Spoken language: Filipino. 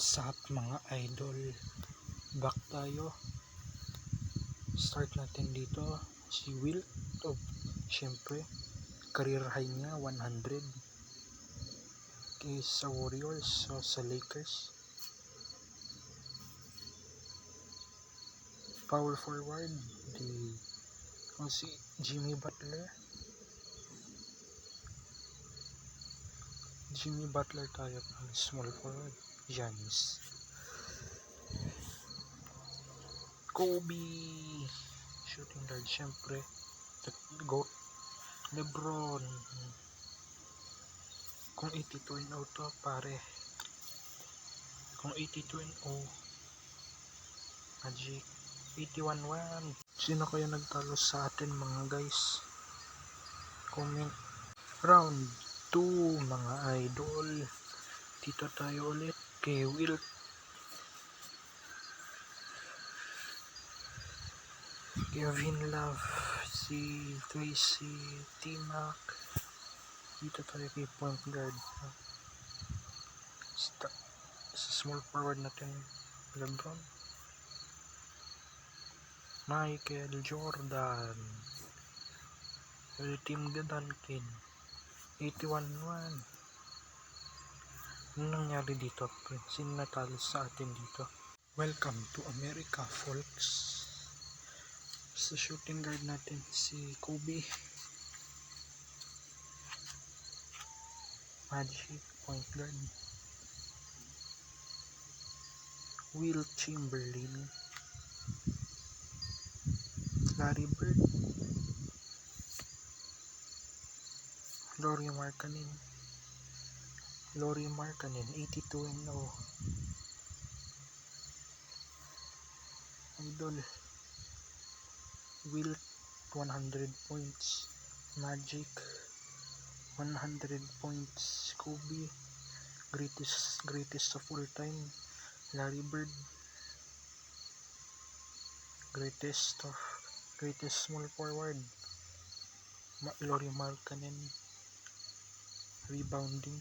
What's up mga idol, back tayo. Start natin dito si Wilt of, syempre career high niya 100 sa Warriors, so sa Lakers. Power forward si Jimmy Butler tayo. Small forward Giannis. Kobe shooting guard, syempre go LeBron. Kung 82-0 to pare, kung 82-0 Magic 81-1. Sino kaya nagtalo sa atin mga guys? Comment. Round 2 mga idol, dito tayo ulit kay Wilt. Kevin Love, si Tracy, T-Mac. Dito tayo kay point guard. Sa small forward natin LeBron, Michael Jordan, Tim Duncan, 81-1. Ano nangyari dito? Sino natalo sa atin dito? Welcome to America folks. Sa shooting guard natin si Kobe, Magic point guard, Wilt Chamberlain, Larry Bird, Lauri Markkanen 82-0. Idol Wilt 100 points, Magic 100 points, Kobe greatest of all time, Larry Bird greatest small forward, Lauri Markkanen rebounding,